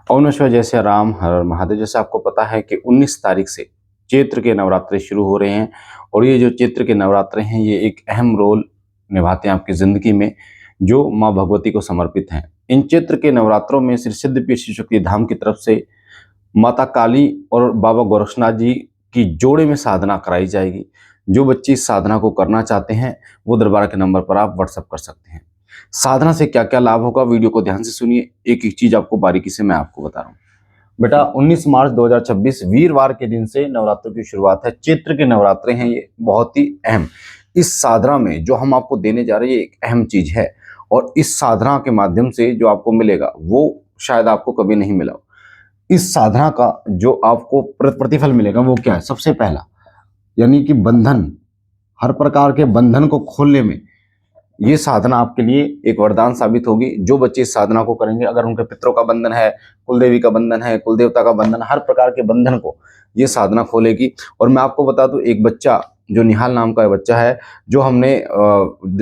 ओम नमः शिवाय, जय श्री राम, हर हर महादेव। जैसे आपको पता है कि 19 तारीख से चैत्र के नवरात्रे शुरू हो रहे हैं और ये जो चैत्र के नवरात्रे हैं ये एक अहम रोल निभाते हैं आपकी ज़िंदगी में, जो माँ भगवती को समर्पित हैं। इन चैत्र के नवरात्रों में श्री सिद्धपीठ श्री शक्ति धाम की तरफ से माता काली और बाबा गोरक्षनाथ जी की जोड़े में साधना कराई जाएगी। जो बच्चे इस साधना को करना चाहते हैं वो दरबार के नंबर पर आप व्हाट्सएप कर सकते हैं। साधना से क्या क्या लाभ होगा, वीडियो को ध्यान से सुनिए। एक एक चीज आपको बारीकी से मैं आपको बता रहा हूँ। बेटा 19 मार्च 2026 वीरवार के दिन से नवरात्रों की शुरुआत है। चैत्र के नवरात्रे हैं, ये बहुत ही अहम। इस साधना में जो हम आपको देने जा रहे हैं ये एक अहम चीज है और इस साधना के माध्यम से जो आपको मिलेगा वो शायद आपको कभी नहीं मिला हो। इस साधना का जो आपको प्रतिफल मिलेगा वो क्या है? सबसे पहला यानी कि बंधन, हर प्रकार के बंधन को खोलने में ये साधना आपके लिए एक वरदान साबित होगी। जो बच्चे इस साधना को करेंगे, अगर उनके पितरों का बंधन है, कुलदेवी का बंधन है, कुलदेवता का बंधन, हर प्रकार के बंधन को ये साधना खोलेगी। और मैं आपको बता दूं, एक बच्चा जो निहाल नाम का बच्चा है, जो हमने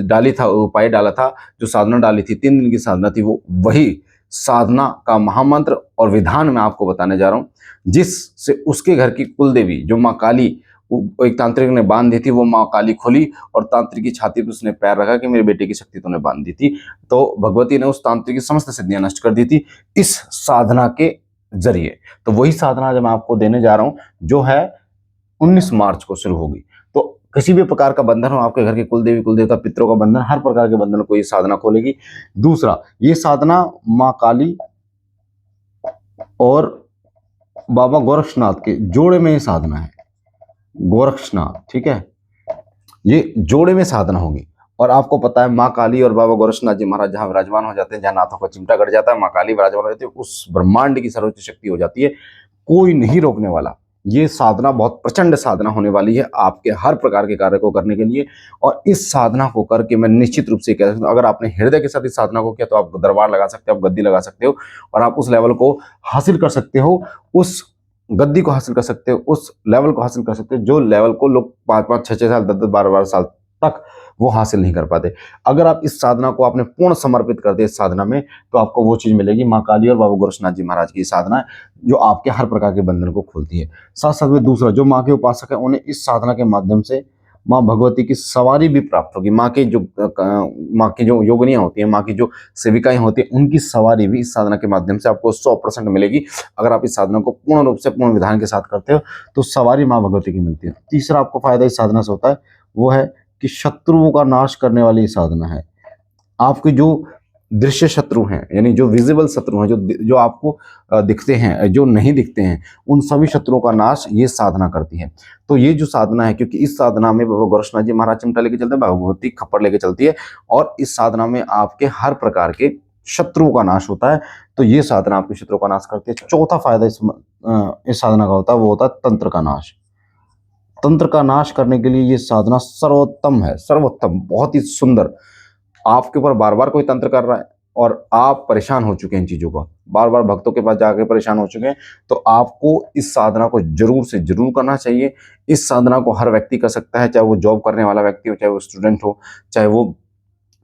डाली था, उपाय डाला था, जो साधना डाली थी, 3 दिन की साधना थी, वो वही साधना का महामंत्र और विधान मैं आपको बताने जा रहा हूँ, जिससे उसके घर की कुलदेवी जो माँ काली, एक तांत्रिक ने बांध दी थी, वो माँ काली खोली और तांत्रिक की छाती पर उसने पैर रखा कि मेरे बेटे की शक्ति तूने बांध दी थी। तो भगवती ने उस तांत्रिक की समस्त सिद्धियां नष्ट कर दी थी इस साधना के जरिए। तो वही साधना जो मैं आपको देने जा रहा हूं, जो है 19 मार्च को शुरू होगी। तो किसी भी प्रकार का बंधन हो, आपके घर के कुलदेवी कुलदेवता पितरों का बंधन, हर प्रकार के बंधन को ये साधना खोलेगी। दूसरा, ये साधना माँ काली और बाबा गोरक्षनाथ के जोड़े में ये साधना है। गोरक्षनाथ, ठीक है, ये जोड़े में साधना होगी। और आपको पता है माँ काली और बाबा गोरक्षनाथ जी महाराज जहाँ विराजमान हो जाते हैं, जहाँ नाथों का चिमटा गड़ जाता है, माँ काली विराजमान हो जाती है, उस ब्रह्मांड की सर्वोच्च शक्ति हो जाती है, कोई नहीं रोकने वाला। ये साधना बहुत प्रचंड साधना होने वाली है आपके हर प्रकार के कार्य को करने के लिए। और इस साधना को करके मैं निश्चित रूप से कह सकता हूं, अगर आपने हृदय के साथ इस साधना को किया तो आप दरबार लगा सकते हो, आप गद्दी लगा सकते हो और आप उस लेवल को हासिल कर सकते हो, उस गद्दी को हासिल कर सकते हो, उस लेवल को हासिल कर सकते हो जो लेवल को लोग 5-5, 6-6 साल, 10-10, 12-12 साल तक वो हासिल नहीं कर पाते। अगर आप इस साधना को आपने पूर्ण समर्पित कर दिया इस साधना में, तो आपको वो चीज मिलेगी। माँ काली और बाबा गोरक्षनाथ जी महाराज की साधना है जो आपके हर प्रकार के बंधन को खोलती है। साथ साथ में दूसरा, जो माँ के उपासक है उन्हें इस साधना के माध्यम से माँ भगवती की सवारी भी प्राप्त होगी। माँ की जो योगिनियां होती हैं, माँ की जो सेविकाएं होती हैं, उनकी सवारी भी इस साधना के माध्यम से आपको 100% मिलेगी। अगर आप इस साधना को पूर्ण रूप से पूर्ण विधान के साथ करते हो तो सवारी माँ भगवती की मिलती है। तीसरा आपको फायदा इस साधना से होता है वो है कि शत्रुओं का नाश करने वाली साधना है। आपके जो दृश्य शत्रु हैं, यानी जो विजिबल शत्रु हैं, जो आपको दिखते हैं, जो नहीं दिखते हैं, उन सभी शत्रुओं का नाश ये साधना करती है। तो ये जो साधना है, क्योंकि इस साधना में बाबा गोरक्षनाथ जी महाराज चिमटा लेके चलते हैं, भगवती खप्पर लेके चलती है और इस साधना में आपके हर प्रकार के शत्रुओं का नाश होता है। तो ये साधना आपके शत्रुओं का नाश करती है। चौथा फायदा इस साधना का होता है वो होता है तंत्र का नाश। तंत्र का नाश करने के लिए ये साधना सर्वोत्तम है, सर्वोत्तम, बहुत ही सुंदर। आपके ऊपर बार बार कोई तंत्र कर रहा है और आप परेशान हो चुके हैं इन चीजों का, बार बार भक्तों के पास जाके परेशान हो चुके हैं, तो आपको इस साधना को जरूर से जरूर करना चाहिए। इस साधना को हर व्यक्ति कर सकता है, चाहे वो जॉब करने वाला व्यक्ति हो, चाहे वो स्टूडेंट हो, चाहे वो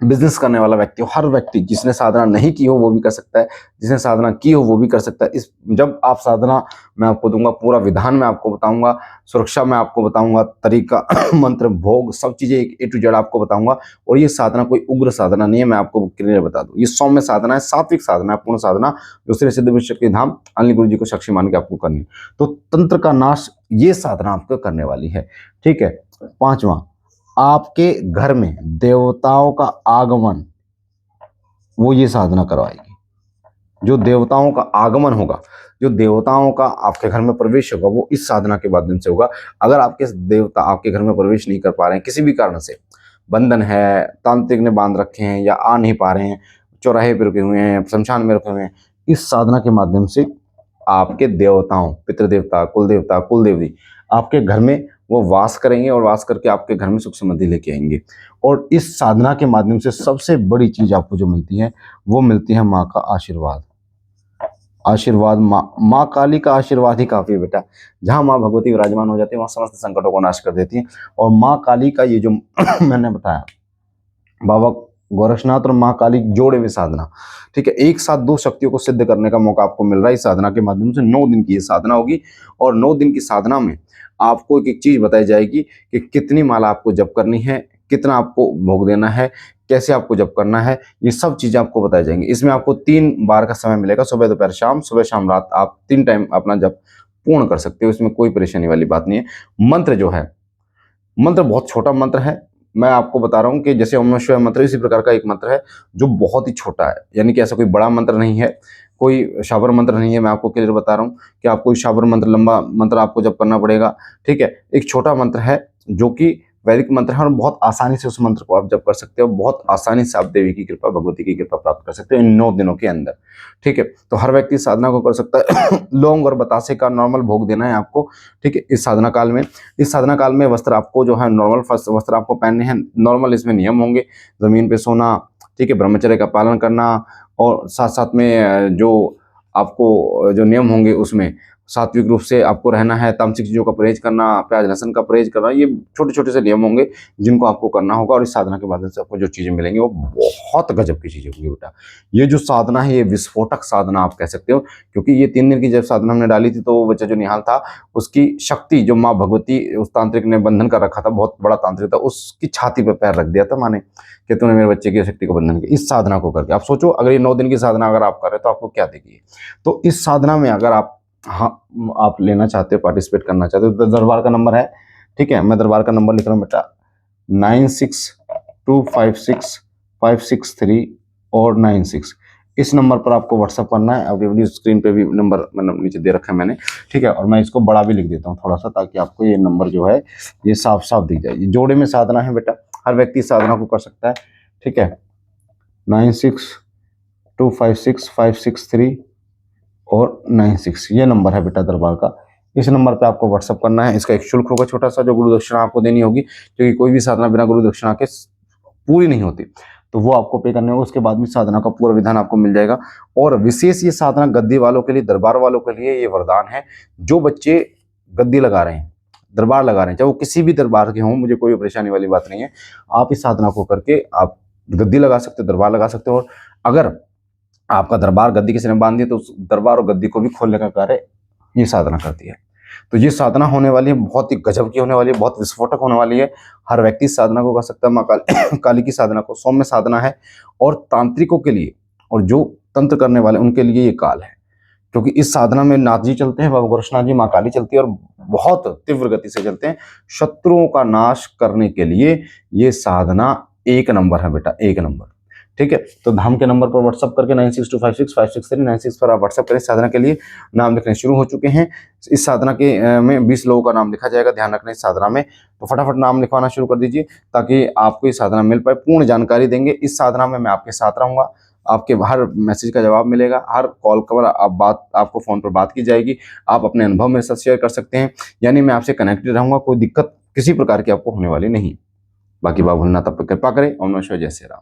बिजनेस करने वाला व्यक्ति हो। हर व्यक्ति, जिसने साधना नहीं की हो वो भी कर सकता है, जिसने साधना की हो वो भी कर सकता है। इस जब आप साधना मैं आपको दूंगा, पूरा विधान मैं आपको बताऊंगा, सुरक्षा मैं आपको बताऊंगा, तरीका मंत्र भोग सब चीजें एक A to Z आपको बताऊंगा। और ये साधना कोई उग्र साधना नहीं है, मैं आपको क्लियर बता दूं, ये सौम्य साधना है, सात्विक साधना है, पूर्ण साधना जो श्री सिद्धपीठ शक्ति धाम अनिल गुरु जी को साक्षी मान के आपको करनी है। तो तंत्र का नाश ये साधना आपको करने वाली है, ठीक है। पांचवा, आपके घर में देवताओं का आगमन वो ये साधना करवाएगी। जो देवताओं का आगमन होगा, जो देवताओं का आपके घर में प्रवेश होगा, वो इस साधना के माध्यम से होगा। अगर आपके देवता आपके घर में प्रवेश नहीं कर पा रहे हैं, किसी भी कारण से बंधन है, तांत्रिक ने बांध रखे हैं या आ नहीं पा रहे हैं, चौराहे पर रुके हुए हैं, शमशान में रुके हुए हैं, इस साधना के माध्यम से आपके देवताओं, पितृदेवता, कुल देवता, कुल देवी आपके घर में वो वास करेंगे और वास करके आपके घर में सुख समृद्धि लेके आएंगे। और इस साधना के माध्यम से सबसे बड़ी चीज आपको जो मिलती है वो मिलती है माँ का आशीर्वाद। आशीर्वाद, माँ काली का आशीर्वाद ही काफी है बेटा। जहाँ माँ भगवती विराजमान हो जाती है वहाँ समस्त संकटों को नाश कर देती है। और माँ काली का ये जो मैंने बताया, बाबा गोरक्षनाथ और माँ काली जोड़े में साधना, ठीक है। एक साथ दो शक्तियों को सिद्ध करने का मौका आपको मिल रहा है इस साधना के माध्यम से। 9 दिन की ये साधना होगी और 9 दिन की साधना में आपको एक एक चीज बताई जाएगी कि कितनी माला आपको जप करनी है, कितना आपको भोग देना है, कैसे आपको जप करना है, ये सब चीजें आपको बताई जाएंगी। इसमें आपको 3 बार का समय मिलेगा, सुबह दोपहर शाम, सुबह शाम रात। आप 3 टाइम अपना जप पूर्ण कर सकते हो, इसमें कोई परेशानी वाली बात नहीं है। मंत्र जो है, मंत्र बहुत छोटा मंत्र है। मैं आपको बता रहा हूँ कि जैसे ओम नमः शिवाय मंत्र इसी प्रकार का एक मंत्र है जो बहुत ही छोटा है, यानी कि ऐसा कोई बड़ा मंत्र नहीं है, कोई शाबर मंत्र नहीं है। मैं आपको क्लियर बता रहा हूँ कि आपको कोई शाबर मंत्र, लंबा मंत्र आपको जप करना पड़ेगा, ठीक है। एक छोटा मंत्र है जो कि वैदिक मंत्र है और बहुत आसानी से उस मंत्र को आप जप कर सकते हो। बहुत आसानी से आप देवी की कृपा, भगवती की कृपा प्राप्त कर सकते हो इन 9 दिनों के अंदर, ठीक है। तो हर व्यक्ति साधना को कर सकता है। लौंग और बतासे का नॉर्मल भोग देना है आपको, ठीक है। इस साधना काल में, इस साधना काल में वस्त्र आपको जो है नॉर्मल फर्स्ट वस्त्र आपको पहनने हैं। नॉर्मल इसमें नियम होंगे, जमीन पे सोना, ठीक है, ब्रह्मचर्य का पालन करना, और साथ साथ में जो आपको जो नियम होंगे उसमें सात्विक रूप से आपको रहना है, तामसिक चीजों का परहेज करना, प्याज लहसुन का परहेज करना। ये छोटे छोटे से नियम होंगे जिनको आपको करना होगा, और इस साधना के माध्यम से आपको जो चीजें मिलेंगी वो बहुत गजब की चीजें होंगी बेटा। ये जो साधना है ये विस्फोटक साधना आप कह सकते हो, क्योंकि ये 3 दिन की जब साधना हमने डाली थी तो वो बच्चा जो निहाल था उसकी शक्ति, जो माँ भगवती उस तांत्रिक ने बंधन कर रखा था, बहुत बड़ा तांत्रिक था, उसकी छाती पर पैर रख दिया था माने कि तूने मेरे बच्चे की शक्ति को बंधन किया। इस साधना को करके आप सोचो, अगर ये 9 दिन की साधना अगर आप कर रहे हो तो आपको क्या देगी। तो इस साधना में अगर आप, हाँ, आप लेना चाहते हो, पार्टिसिपेट करना चाहते हो, तो दरबार का नंबर है, ठीक है। मैं दरबार का नंबर लिख रहा हूँ बेटा, 96256563 और 96। इस नंबर पर आपको व्हाट्सअप करना है। अब वीडियो स्क्रीन पे भी नंबर मैंने नीचे दे रखा है मैंने, ठीक है। और मैं इसको बड़ा भी लिख देता हूँ थोड़ा सा, ताकि आपको ये नंबर जो है ये साफ साफ दिख जाए। ये जोड़े में साधना है बेटा, हर व्यक्ति साधना को कर सकता है, ठीक है। 96256563 और 96 ये नंबर है बेटा दरबार का। इस नंबर पे आपको व्हाट्सअप करना है। इसका एक शुल्क होगा छोटा सा, जो गुरु दक्षिणा आपको देनी होगी, क्योंकि कोई भी साधना बिना गुरु दक्षिणा के पूरी नहीं होती, तो वो आपको पे करने होगा। उसके बाद में साधना का पूरा विधान आपको मिल जाएगा। और विशेष ये साधना गद्दी वालों के लिए, दरबार वालों के लिए ये वरदान है। जो बच्चे गद्दी लगा रहे हैं, दरबार लगा रहे हैं, चाहे वो किसी भी दरबार के हों, मुझे कोई परेशानी वाली बात नहीं है। आप इस साधना को करके आप गद्दी लगा सकते हो, दरबार लगा सकते हो। और अगर आपका दरबार गद्दी किसी ने बांध दी तो उस दरबार और गद्दी को भी खोलने का कार्य ये साधना करती है। तो ये साधना होने वाली है, बहुत ही गजब की होने वाली है, बहुत विस्फोटक होने वाली है। हर व्यक्ति इस साधना को कर सकता है। माँ काली की साधना को, सौम्य साधना है, और तांत्रिकों के लिए और जो तंत्र करने वाले उनके लिए ये काल है, क्योंकि इस साधना में नाथ जी चलते हैं, बाबा गोरक्षनाथ जी, माँ काली चलती है, और बहुत तीव्र गति से चलते हैं। शत्रुओं का नाश करने के लिए ये साधना 1 नंबर है बेटा, 1 नंबर, ठीक है। तो धाम के नंबर पर व्हाट्सअप करके 96256563 96 पर आप व्हाट्सअप करें। साधना के लिए नाम लिखने शुरू हो चुके हैं। इस साधना के में 20 लोगों का नाम लिखा जाएगा, ध्यान रखना इस साधना में। तो फटाफट नाम लिखवाना शुरू कर दीजिए, ताकि आपको ये साधना मिल पाए। पूर्ण जानकारी देंगे इस साधना में, मैं आपके साथ रहूंगा। आपके हर मैसेज का जवाब मिलेगा, हर कॉल पर आप बात, आपको फोन पर बात की जाएगी। आप अपने अनुभव मेरे साथ शेयर कर सकते हैं, यानी मैं आपसे कनेक्टेड रहूंगा। कोई दिक्कत किसी प्रकार की आपको होने वाली नहीं। बाकी बाबा भोलेनाथ आप पर कृपा करें। ओम नमः शिवाय, जय श्री राम।